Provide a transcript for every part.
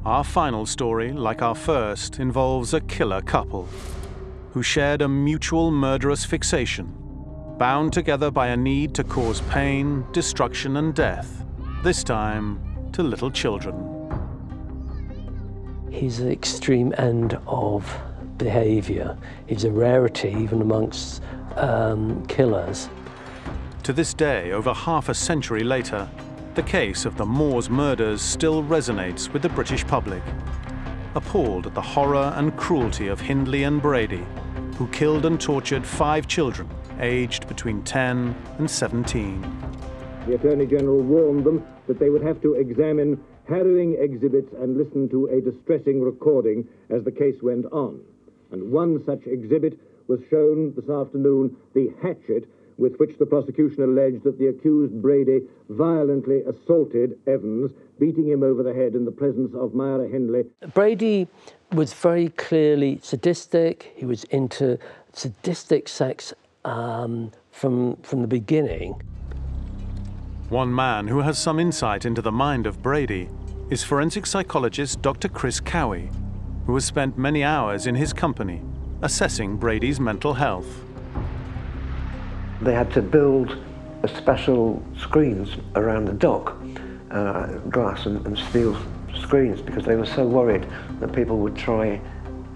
Our final story, like our first, involves a killer couple who shared a mutual murderous fixation, bound together by a need to cause pain, destruction, and death, this time to little children. He's the extreme end of behaviour. He's a rarity even amongst killers. To this day, over half a century later, the case of the Moors murders still resonates with the British public, appalled at the horror and cruelty of Hindley and Brady, who killed and tortured 5 children aged between 10 and 17. The Attorney General warned them that they would have to examine harrowing exhibits and listen to a distressing recording as the case went on. And one such exhibit was shown this afternoon, the hatchet with which the prosecution alleged that the accused Brady violently assaulted Evans, beating him over the head in the presence of Myra Hindley. Brady was very clearly sadistic. He was into sadistic sex from the beginning. One man who has some insight into the mind of Brady is forensic psychologist Dr. Chris Cowie, who has spent many hours in his company assessing Brady's mental health. They had to build a special screens around the dock, glass and steel screens, because they were so worried that people would try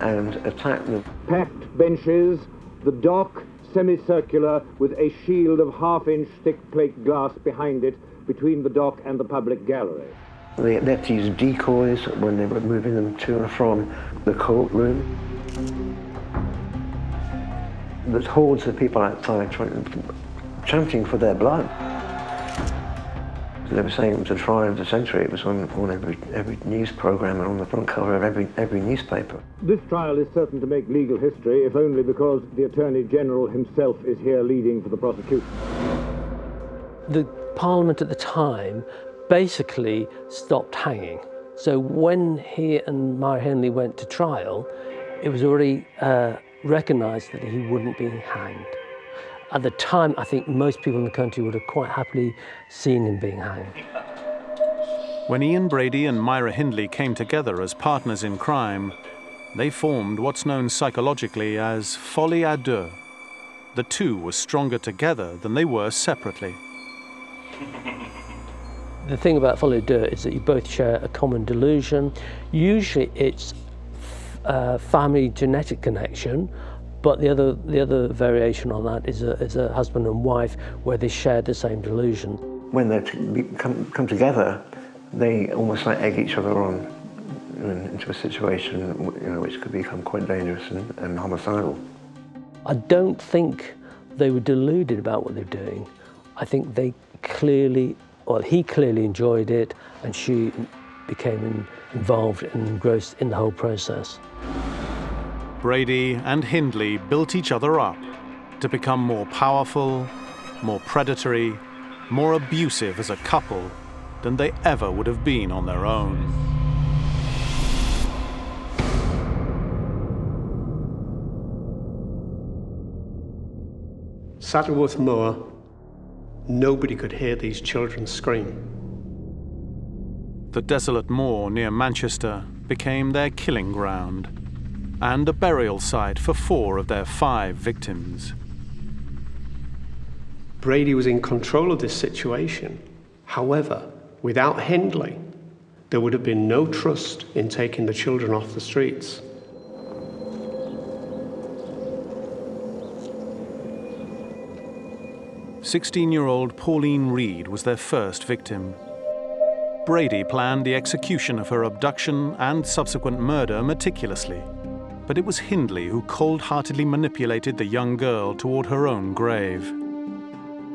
and attack them. Packed benches, the dock semicircular with a shield of half-inch thick plate glass behind it between the dock and the public gallery. They had to use decoys when they were moving them to and from the courtroom. There's hordes of people outside chanting for their blood. They were saying it was the trial of the century. It was on every news programme and on the front cover of every newspaper. This trial is certain to make legal history, if only because the Attorney General himself is here leading for the prosecution. The Parliament at the time basically stopped hanging. So when he and Myra Hindley went to trial, it was already recognised that he wouldn't be hanged. At the time, I think most people in the country would have quite happily seen him being hanged. When Ian Brady and Myra Hindley came together as partners in crime, they formed what's known psychologically as folie à deux. The two were stronger together than they were separately. The thing about folie à deux is that you both share a common delusion. Usually it's family genetic connection, but the other variation on that is a husband and wife where they share the same delusion. When they come together, they almost like egg each other on into a situation which could become quite dangerous and homicidal. I don't think they were deluded about what they're doing. I think they clearly, well, he clearly enjoyed it, and she became involved and engrossed in the whole process. Brady and Hindley built each other up to become more powerful, more predatory, more abusive as a couple than they ever would have been on their own. Saddleworth Moor, nobody could hear these children scream. The desolate moor near Manchester became their killing ground and a burial site for 4 of their 5 victims. Brady was in control of this situation. However, without Hindley, there would have been no trust in taking the children off the streets. "16-year-old Pauline Reed was their first victim. Brady planned the execution of her abduction and subsequent murder meticulously, but it was Hindley who cold-heartedly manipulated the young girl toward her own grave.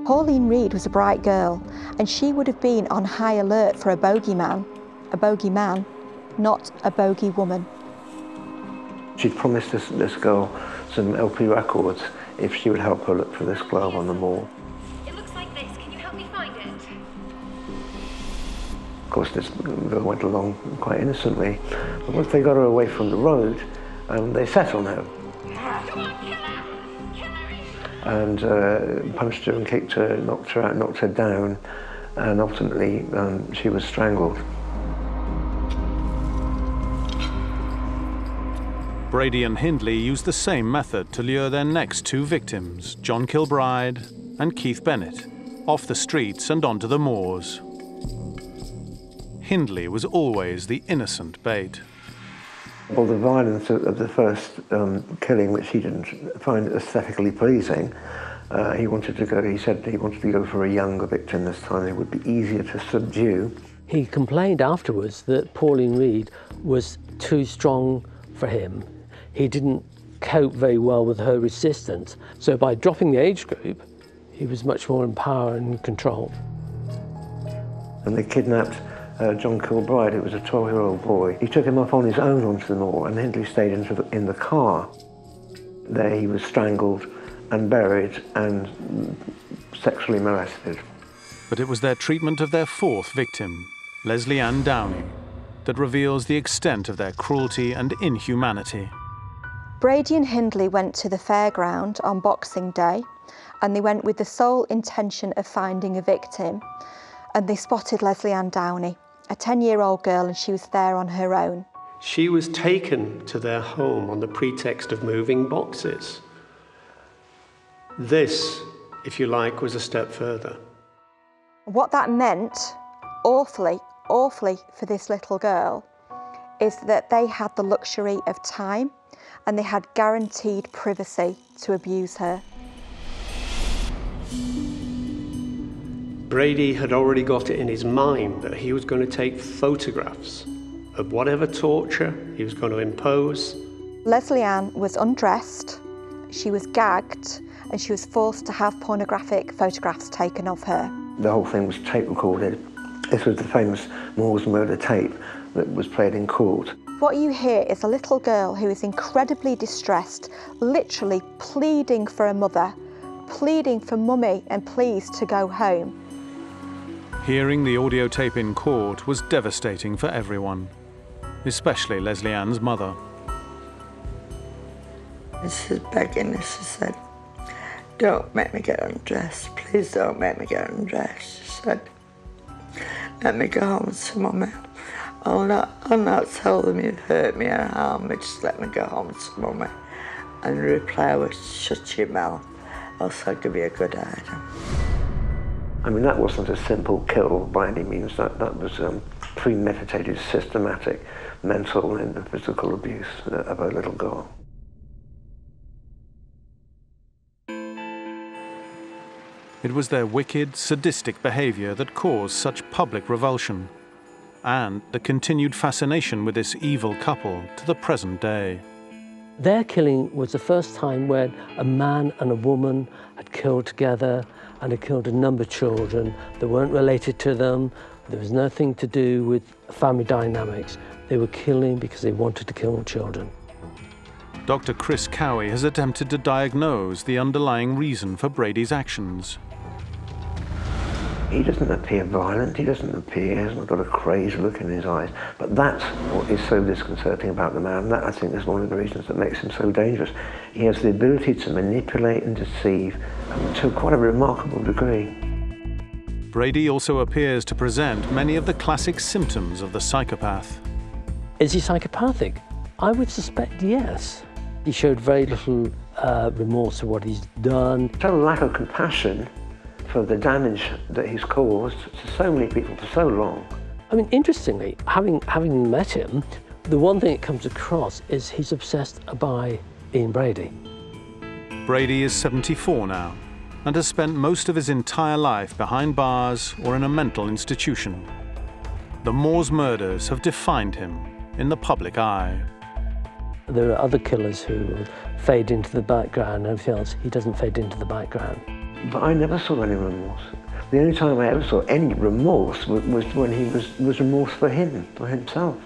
Pauline Reed was a bright girl, and she would have been on high alert for a bogeyman, not a bogey woman. She'd promised this girl some LP records if she would help her look for this glove on the moor. It looks like this. Can you help me find it? Of course, this girl went along quite innocently, but once they got her away from the road, they set on her. Come on, kill her! Kill her! And punched her and kicked her, knocked her out, knocked her down, and ultimately she was strangled. Brady and Hindley used the same method to lure their next two victims, John Kilbride and Keith Bennett, off the streets and onto the moors. Hindley was always the innocent bait. Well, the violence of the first killing, which he didn't find aesthetically pleasing, he said he wanted to go for a younger victim this time. It would be easier to subdue. He complained afterwards that Pauline Reed was too strong for him. He didn't cope very well with her resistance. So by dropping the age group, he was much more in power and control. And they kidnapped John Kilbride, who was a 12-year-old boy. He took him off on his own onto the moor, and Hindley stayed in the car. There he was strangled and buried and sexually molested. But it was their treatment of their fourth victim, Leslie Ann Downey, that reveals the extent of their cruelty and inhumanity. Brady and Hindley went to the fairground on Boxing Day, and they went with the sole intention of finding a victim, and they spotted Leslie Ann Downey, a 10-year-old girl, and she was there on her own. She was taken to their home on the pretext of moving boxes. This, if you like, was a step further. What that meant, awfully for this little girl, is that they had the luxury of time and they had guaranteed privacy to abuse her. Brady had already got it in his mind that he was going to take photographs of whatever torture he was going to impose. Leslie Ann was undressed, she was gagged, and she was forced to have pornographic photographs taken of her. The whole thing was tape recorded. This was the famous Moore's murder tape that was played in court. What you hear is a little girl who is incredibly distressed, literally pleading for a mother, pleading for mummy and please to go home. Hearing the audio tape in court was devastating for everyone, especially Leslie Ann's mother. She was begging and she said, "Don't make me get undressed, please don't make me get undressed." She said, "Let me go home to Mummy. I'll not tell them you've hurt me or harmed me, just let me go home to Mummy." And the reply was, "Shut your mouth, else I'll give you a good hiding." I mean, that wasn't a simple kill by any means. That was premeditated, systematic mental and physical abuse of a little girl. It was their wicked, sadistic behavior that caused such public revulsion, and the continued fascination with this evil couple to the present day. Their killing was the first time when a man and a woman had killed together and had killed a number of children that weren't related to them. There was nothing to do with family dynamics. They were killing because they wanted to kill children. Dr. Chris Cowie has attempted to diagnose the underlying reason for Brady's actions. He doesn't appear violent, he hasn't got a crazed look in his eyes, but that's what is so disconcerting about the man. That, I think, is one of the reasons that makes him so dangerous. He has the ability to manipulate and deceive to quite a remarkable degree. Brady also appears to present many of the classic symptoms of the psychopath. Is he psychopathic? I would suspect yes. He showed very little remorse for what he's done. Total lack of compassion for the damage that he's caused to so many people for so long. I mean, interestingly, having met him, the one thing that comes across is he's obsessed by Ian Brady. Brady is 74 now and has spent most of his entire life behind bars or in a mental institution. The Moore's murders have defined him in the public eye. There are other killers who fade into the background and everything else. He doesn't fade into the background. But I never saw any remorse. The only time I ever saw any remorse was when he was remorse for himself.